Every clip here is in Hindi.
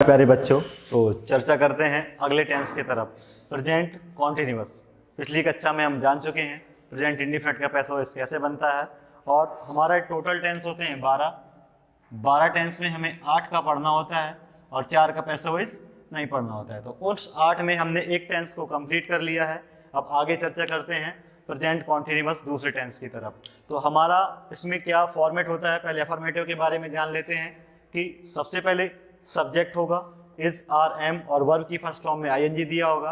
प्यारे बच्चों, तो चर्चा करते हैं अगले टेंस की तरफ। Present continuous. पिछली कक्षा में हम जान चुके हैं प्रेजेंट इंडिफिनिट का पैसा वॉइस कैसे बनता है, और हमारा टोटल टेंस होते हैं 12 टेंस में हमें 8 का पढ़ना होता है और 4 का पैसा वॉइस नहीं पढ़ना होता है। तो उस 8 में हमने एक टेंस को कंप्लीट कर लिया है। अब आगे चर्चा करते हैं प्रेजेंट कॉन्टिन्यूअस दूसरे टेंस की तरफ। तो हमारा इसमें क्या फॉर्मेट होता है, पहले अफर्मेटिव के बारे में जान लेते हैं कि सबसे पहले सब्जेक्ट होगा इज, आर, एम, और वर्ब की फर्स्ट फॉर्म में आईएनजी दिया होगा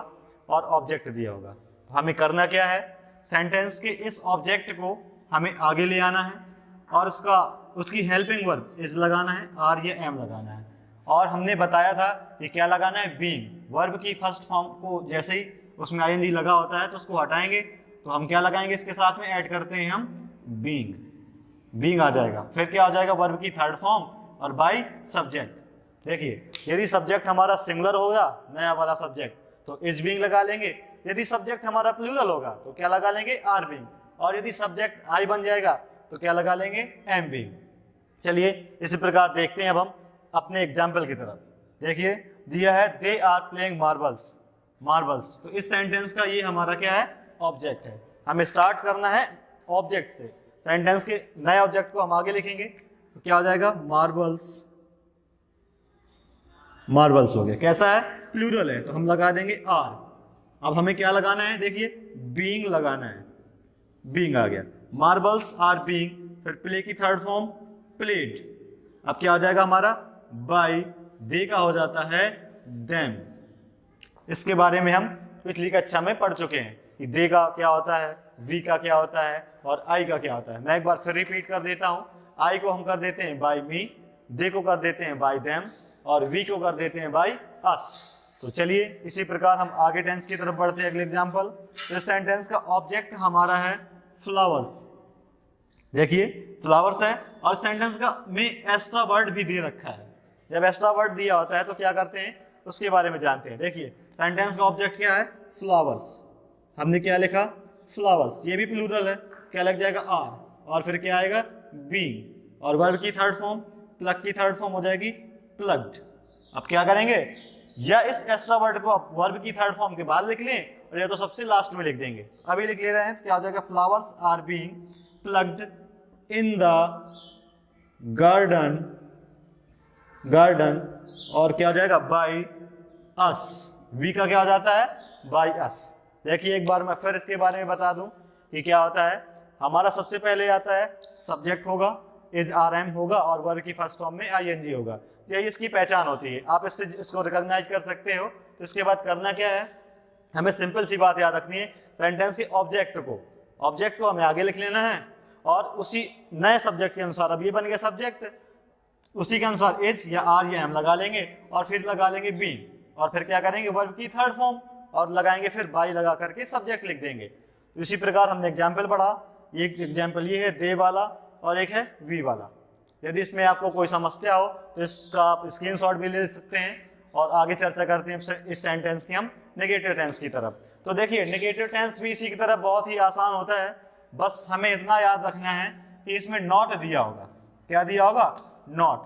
और ऑब्जेक्ट दिया होगा। तो हमें करना क्या है, सेंटेंस के इस ऑब्जेक्ट को हमें आगे ले आना है और उसकी हेल्पिंग वर्ब इज लगाना है, आर या एम लगाना है। और हमने बताया था कि क्या लगाना है, बीइंग। वर्ब की फर्स्ट फॉर्म को जैसे ही उसमें आईएनजी लगा होता है तो उसको हटाएंगे, तो हम क्या लगाएंगे, इसके साथ में ऐड करते हैं हम बीइंग आ जाएगा। फिर क्या हो जाएगा, वर्ब की थर्ड फॉर्म और बाय सब्जेक्ट। देखिए, यदि सब्जेक्ट हमारा सिंगुलर होगा, नया वाला सब्जेक्ट, तो इज बीइंग लगा लेंगे। यदि सब्जेक्ट हमारा प्लूरल होगा तो क्या लगा लेंगे, आर बीइंग। और यदि सब्जेक्ट आई बन जाएगा तो क्या लगा लेंगे, एम बीइंग। चलिए इसी प्रकार देखते हैं अब हम अपने एग्जाम्पल की तरफ। देखिए दिया है दे आर प्लेइंग मार्बल्स। तो इस सेंटेंस का ये हमारा क्या है, ऑब्जेक्ट है। हमें स्टार्ट करना है ऑब्जेक्ट से। सेंटेंस के नए ऑब्जेक्ट को हम आगे लिखेंगे तो क्या हो जाएगा, मार्बल्स हो गया। कैसा है, प्लूरल है, तो हम लगा देंगे आर। अब हमें क्या लगाना है, देखिए बीइंग लगाना है, बीइंग आ गया। मार्बल्स आर बीइंग, फिर प्ले की थर्ड फॉर्म प्लेड। अब क्या हो जाएगा हमारा, बाय, दे का हो जाता है देम। इसके बारे में हम पिछली कक्षा में पढ़ चुके हैं कि दे का क्या होता है, वी का क्या होता है और आई का क्या होता है। मैं एक बार फिर रिपीट कर देता हूं। आई को हम कर देते हैं बाय मी, दे को कर देते हैं बाय देम, और वी को कर देते हैं बाय अस। तो चलिए इसी प्रकार हम आगे टेंस की तरफ बढ़ते हैं। अगले एग्जांपल, तो इस सेंटेंस का ऑब्जेक्ट हमारा है फ्लावर्स। देखिए फ्लावर्स है और सेंटेंस का में एक्स्ट्रा वर्ड भी दे रखा है। जब एक्स्ट्रा वर्ड दिया होता है तो क्या करते हैं, उसके बारे में जानते हैं। देखिए सेंटेंस का ऑब्जेक्ट क्या है, फ्लावर्स। हमने क्या लिखा, फ्लावर्स। ये भी प्लूरल है, क्या लग जाएगा, आर, और फिर क्या आएगा, बीइंग, और वर्ब की थर्ड फॉर्म, प्लग की थर्ड फॉर्म हो जाएगी प्लग्ड। अब क्या करेंगे, या इस एक्स्ट्रा वर्ड को आप वर्ब की थर्ड फॉर्म के बाद लिख लें, और या तो सबसे लास्ट में लिख देंगे। अभी लिख ले रहे हैं तो क्या हो जाएगा, flowers are being plugged in the garden, और क्या हो जाएगा, बाय अस। वी का क्या हो जाता है, बाय अस। देखिए एक बार मैं फिर इसके बारे में बता दूं कि क्या होता है। हमारा सबसे पहले आता है सब्जेक्ट होगा, इज, आर, एम होगा, और वर्ब की फर्स्ट फॉर्म में आईएनजी होगा। यही इसकी पहचान होती है। आप इसको रिकॉग्नाइज कर सकते हो। तो इसके बाद करना क्या है, हमें सिंपल सी बात याद रखनी है। सेंटेंस के ऑब्जेक्ट को हमें आगे लिख लेना है, और उसी नए सब्जेक्ट के अनुसार, अब ये बन गया सब्जेक्ट, उसी के अनुसार इज या आर या एम लगा लेंगे, और फिर लगा लेंगे बीइंग, और फिर क्या करेंगे, वर्ब की थर्ड फॉर्म, और लगाएंगे फिर बाय लगा करके सब्जेक्ट लिख देंगे। तो इसी प्रकार हमने एग्जाम्पल पढ़ा। एक एग्जाम्पल ये है दे वाला और एक है वी वाला। यदि इसमें आपको कोई समस्या हो तो इसका आप स्क्रीनशॉट भी ले सकते हैं, और आगे चर्चा करते हैं इस सेंटेंस की हम नेगेटिव टेंस की तरफ। तो देखिए नेगेटिव टेंस भी इसी की तरफ बहुत ही आसान होता है। बस हमें इतना याद रखना है कि इसमें नॉट दिया होगा। क्या दिया होगा, नॉट।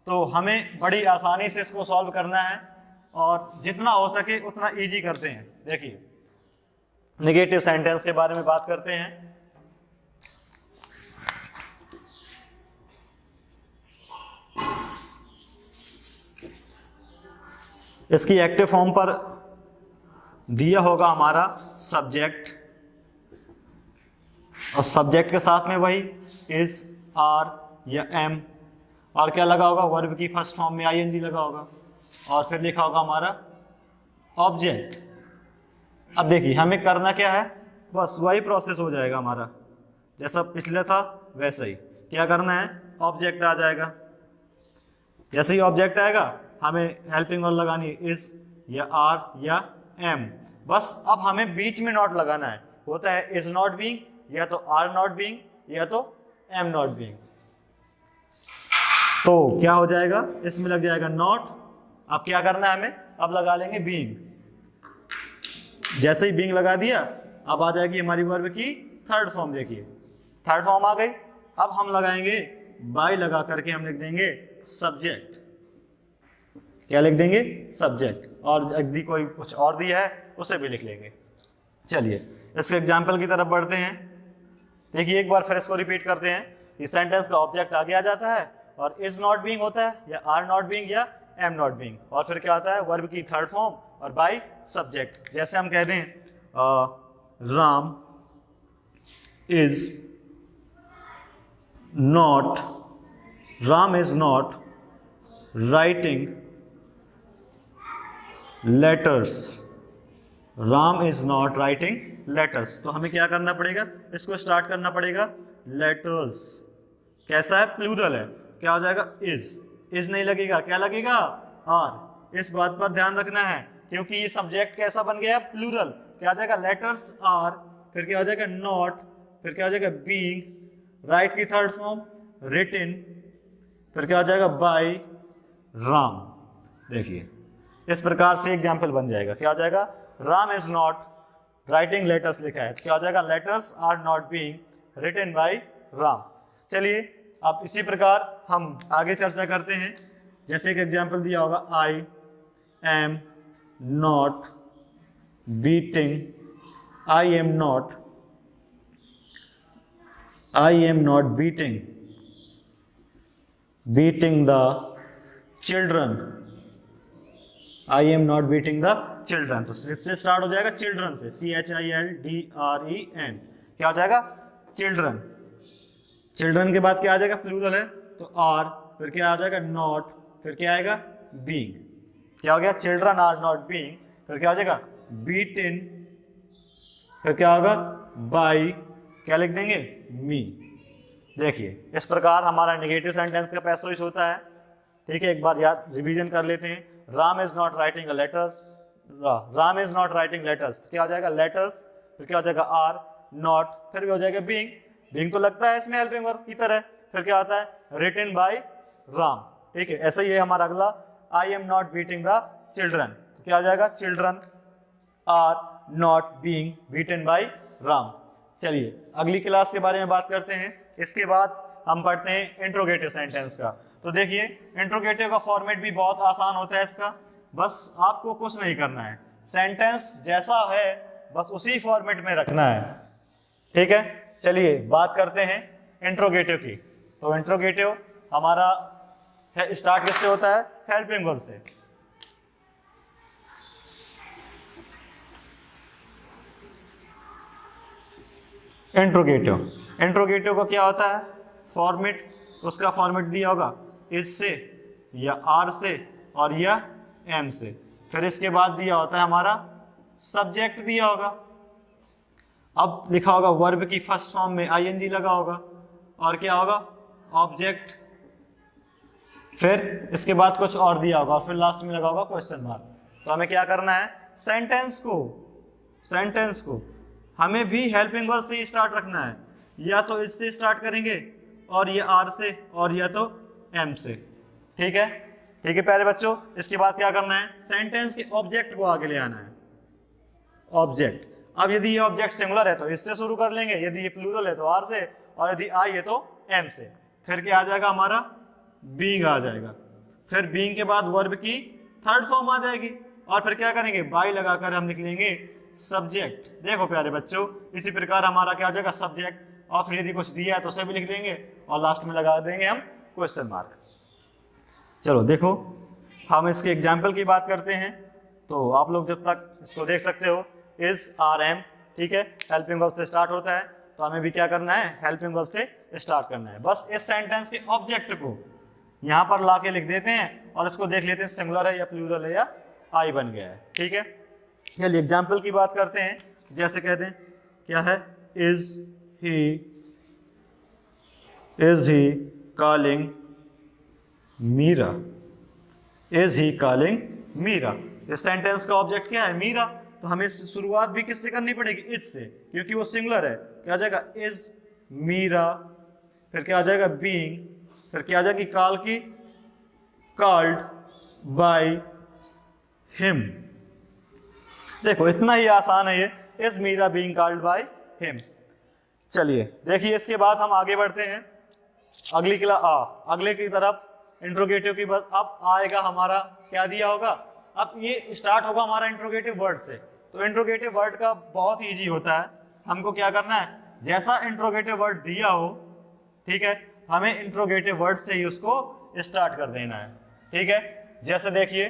तो हमें बड़ी आसानी से इसको सॉल्व करना है, और जितना हो सके उतना ईजी करते हैं। देखिए नेगेटिव सेंटेंस के बारे में बात करते हैं। इसकी एक्टिव फॉर्म पर दिया होगा हमारा सब्जेक्ट, और सब्जेक्ट के साथ में वही इज, आर या एम, और क्या लगा होगा, वर्ब की फर्स्ट फॉर्म में आईएनजी लगा होगा, और फिर लिखा होगा हमारा ऑब्जेक्ट। अब देखिए हमें करना क्या है, बस वही प्रोसेस हो जाएगा हमारा, जैसा पिछले था वैसा ही। क्या करना है, ऑब्जेक्ट आ जाएगा। जैसे ही ऑब्जेक्ट आएगा हमें हेल्पिंग वर्ब लगानी है, इज या आर या एम। बस अब हमें बीच में नॉट लगाना है। होता है इज नॉट बीइंग, या तो आर नॉट बीइंग, या तो एम नॉट बीइंग। तो क्या हो जाएगा, इसमें लग जाएगा नॉट। अब क्या करना है हमें, अब लगा लेंगे बीइंग। जैसे ही बीइंग लगा दिया, अब आ जाएगी हमारी वर्ब की थर्ड फॉर्म। देखिए थर्ड फॉर्म आ गई। अब हम लगाएंगे बाय लगा करके हम लिख देंगे सब्जेक्ट। क्या लिख देंगे, सब्जेक्ट, और यदि कोई कुछ और दिया है उसे भी लिख लेंगे। चलिए इसके एग्जाम्पल की तरफ बढ़ते हैं। देखिए एक बार फिर इसको रिपीट करते हैं। इस सेंटेंस का ऑब्जेक्ट आगे आ जाता है और इज नॉट बीइंग होता है या आर नॉट बीइंग या एम नॉट बीइंग, और फिर क्या आता है, वर्ब की थर्ड फॉर्म और बाय सब्जेक्ट। जैसे हम कह दें Ram is not writing letters, Ram is not writing letters. तो हमें क्या करना पड़ेगा, इसको स्टार्ट करना पड़ेगा लेटर्स। कैसा है, प्लूरल है, क्या हो जाएगा, इज नहीं लगेगा, क्या लगेगा, आर। इस बात पर ध्यान रखना है क्योंकि ये सब्जेक्ट कैसा बन गया, प्लूरल। क्या हो जाएगा, लेटर्स आर, फिर क्या हो जाएगा, नॉट, फिर क्या हो जाएगा, बीइंग, राइट की थर्ड फॉर्म रिटन, फिर क्या हो जाएगा, बाय राम। देखिए इस प्रकार से एग्जाम्पल बन जाएगा। क्या हो जाएगा, Ram is not writing letters लिखा है, क्या हो जाएगा, letters are not being written by Ram. चलिए अब इसी प्रकार हम आगे चर्चा करते हैं। जैसे एक एग्जाम्पल दिया होगा, आई am not beating, I am not beating the children, I am not beating the children. तो इससे स्टार्ट हो जाएगा चिल्ड्रन से, CHILDREN, क्या हो जाएगा, चिल्ड्रन। चिल्ड्रन के बाद क्या आ जाएगा, प्लूरल है तो आर, फिर क्या आ जाएगा, नॉट, फिर क्या आएगा, बीइंग। क्या हो गया, चिल्ड्रन आर नॉट बीइंग, फिर क्या हो जाएगा, बीटन, फिर क्या होगा, बाय, क्या लिख देंगे, मी। देखिए इस प्रकार हमारा नेगेटिव सेंटेंस का पैसा यूज होता है। ठीक है, एक बार याद रिवीजन कर लेते हैं। Ram is not writing letters, Ram is not writing letters, क्या हो जाएगा, लेटर्स, फिर क्या हो जाएगा, आर, नॉट, फिर भी हो जाएगा बीइंग। बीइंग तो लगता है इसमें हेल्पिंग वर्ब की तरह, फिर क्या आता है, रिटन बाय राम। ठीक है, ऐसा ही है हमारा अगला, I am not beating the children, तो क्या हो जाएगा, children are not being beaten by Ram. चलिए अगली क्लास के बारे में बात करते हैं। इसके बाद हम पढ़ते हैं इंट्रोगेटिव सेंटेंस का। तो देखिए इंट्रोगेटिव का फॉर्मेट भी बहुत आसान होता है इसका, बस आपको कुछ नहीं करना है, सेंटेंस जैसा है बस उसी फॉर्मेट में रखना है। ठीक है, चलिए बात करते हैं इंट्रोगेटिव की। तो इंट्रोगेटिव हमारा स्टार्ट किससे होता है, हेल्पिंग वर्ब से। इंट्रोगेटिव को क्या होता है, फॉर्मेट, उसका फॉर्मेट दिया होगा इज से या आर से और या एम से, फिर इसके बाद दिया होता है हमारा सब्जेक्ट दिया होगा। अब लिखा होगा वर्ब की फर्स्ट फॉर्म में आईएनजी लगा होगा और क्या होगा, ऑब्जेक्ट, फिर इसके बाद कुछ और दिया होगा और फिर लास्ट में लगा होगा क्वेश्चन मार्क। तो हमें क्या करना है, सेंटेंस को हमें भी हेल्पिंग वर्ब से ही स्टार्ट रखना है, या तो इससे स्टार्ट करेंगे और ये आर से और या तो एम से। ठीक है प्यारे बच्चों, इसके बाद क्या करना है, सेंटेंस के ऑब्जेक्ट को आगे ले आना है, ऑब्जेक्ट। अब यदि ये ऑब्जेक्ट सिंगुलर है तो इससे शुरू कर लेंगे, यदि ये प्लूरल है तो आर से, और यदि आई है तो एम से। फिर क्या आ जाएगा हमारा, बीइंग आ जाएगा, फिर बीइंग के बाद वर्ब की थर्ड फॉर्म आ जाएगी और फिर क्या करेंगे, बाय लगाकर हम लिख लेंगे सब्जेक्ट। देखो प्यारे बच्चों, इसी प्रकार हमारा क्या आ जाएगा, सब्जेक्ट, और फिर यदि कुछ दिया है तो उसे भी लिख देंगे और लास्ट में लगा देंगे हम क्वेश्चन मार्क। चलो देखो हम इसके एग्जाम्पल की बात करते हैं। तो आप लोग जब तक इसको देख सकते हो, इज आर एम, ठीक है, हेल्पिंग वर्ब से स्टार्ट होता है, तो हमें भी क्या करना है, हेल्पिंग वर्ब से स्टार्ट करना है। बस इस सेंटेंस के ऑब्जेक्ट को यहाँ पर ला के लिख देते हैं और इसको देख लेते हैं सिंगुलर है या प्लूरल है या आई बन गया है। ठीक है, चलिए एग्जाम्पल की बात करते हैं। जैसे कहते हैं क्या है, is he calling Meera, is he calling Meera. इस सेंटेंस का ऑब्जेक्ट क्या है, मीरा, तो हमें शुरुआत भी किससे करनी पड़ेगी, इज से, क्योंकि वो सिंगुलर है। क्या आ जाएगा, इज मीरा, फिर क्या आ जाएगा, बीइंग, फिर क्या आ जाएगी, कॉल की, कॉल्ड बाय हिम। देखो इतना ही आसान है ये, is Meera being called by him. चलिए देखिए इसके बाद हम आगे बढ़ते हैं अगले की तरफ। इंट्रोगेटिव की बात, अब आएगा हमारा क्या दिया होगा, अब ये स्टार्ट होगा हमारा इंट्रोगेटिव वर्ड से। तो इंट्रोगेटिव वर्ड का बहुत इजी होता है, हमको क्या करना है, जैसा इंट्रोगेटिव वर्ड दिया हो, ठीक है, हमें इंट्रोगेटिव वर्ड से ही उसको स्टार्ट कर देना है, ठीक है। जैसे देखिए,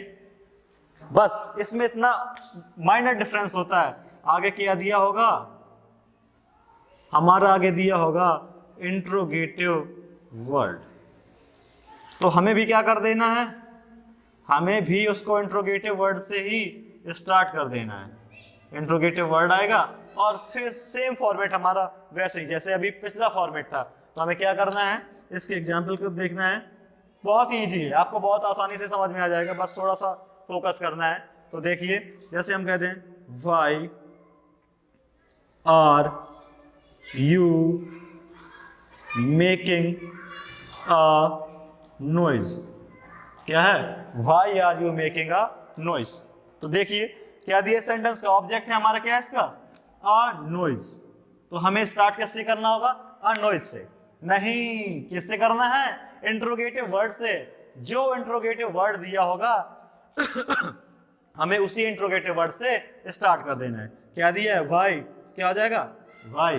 बस इसमें इतना माइनर डिफरेंस होता है, आगे क्या दिया होगा, हमारा आगे दिया होगा इंट्रोगेटिव वर्ड, तो हमें भी क्या कर देना है, हमें भी उसको इंट्रोगेटिव वर्ड से ही स्टार्ट कर देना है। इंट्रोगेटिव वर्ड आएगा और फिर सेम फॉर्मेट हमारा वैसे ही जैसे अभी पिछला फॉर्मेट था। तो हमें क्या करना है, इसके एग्जाम्पल को देखना है, बहुत ईजी है, आपको बहुत आसानी से समझ में आ जाएगा, बस थोड़ा सा फोकस करना है। तो देखिए, जैसे हम कहते हैं why are you making a noise, क्या है, why are you making a noise. तो देखिए क्या दिया, सेंटेंस का ऑब्जेक्ट है हमारा, क्या है इसका, अ नॉइज। तो हमें स्टार्ट किससे करना होगा, अ नॉइज से, नहीं, किससे करना है, इंट्रोगेटिव वर्ड से। जो इंट्रोगेटिव वर्ड दिया होगा हमें उसी इंट्रोगेटिव वर्ड से स्टार्ट कर देना है। क्या दिया है, वाई, क्या हो जाएगा, वाई,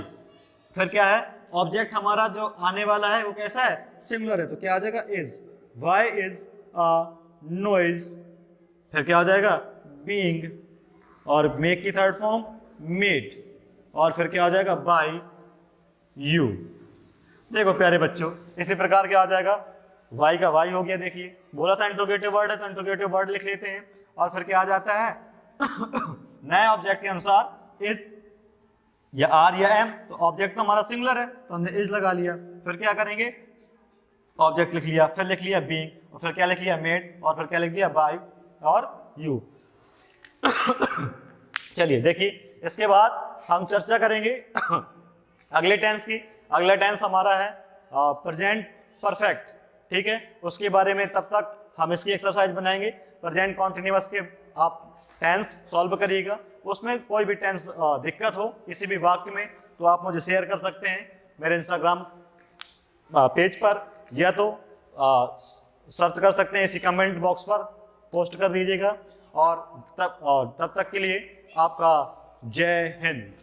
फिर क्या है, ऑब्जेक्ट हमारा जो आने वाला है वो कैसा है, सिंगुलर है, तो क्या आ जाएगा, is, why is a noise, फिर क्या हो जाएगा, बीइंग, और मेक की थर्ड फॉर्म मेड, और फिर क्या हो जाएगा, बाय यू। देखो प्यारे बच्चों, इसी प्रकार क्या आ जाएगा, वाई का वाई हो गया, देखिए बोला था इंट्रोगेटिव वर्ड है तो इंट्रोगेटिव वर्ड लिख लेते हैं, और फिर क्या आ जाता है नए ऑब्जेक्ट के अनुसार इज या आर या एम, तो ऑब्जेक्ट तो हमारा सिंगुलर है तो हमने इज लगा लिया, फिर क्या करेंगे, ऑब्जेक्ट लिख लिया, फिर लिख लिया बीइंग, और फिर क्या लिख लिया, मेड, और फिर क्या लिख दिया, बाय और यू। चलिए देखिए, इसके बाद हम चर्चा करेंगे अगले टेंस की। अगला टेंस हमारा है प्रेजेंट परफेक्ट, ठीक है, उसके बारे में तब तक हम इसकी एक्सरसाइज बनाएंगे। प्रेजेंट कॉन्टिन्यूअस के आप टेंस सॉल्व करिएगा, उसमें कोई भी टेंस दिक्कत हो किसी भी वाक्य में तो आप मुझे शेयर कर सकते हैं मेरे इंस्टाग्राम पेज पर, या तो सर्च कर सकते हैं इसी कमेंट बॉक्स पर पोस्ट कर दीजिएगा। और तब तक के लिए आपका जय हिंद।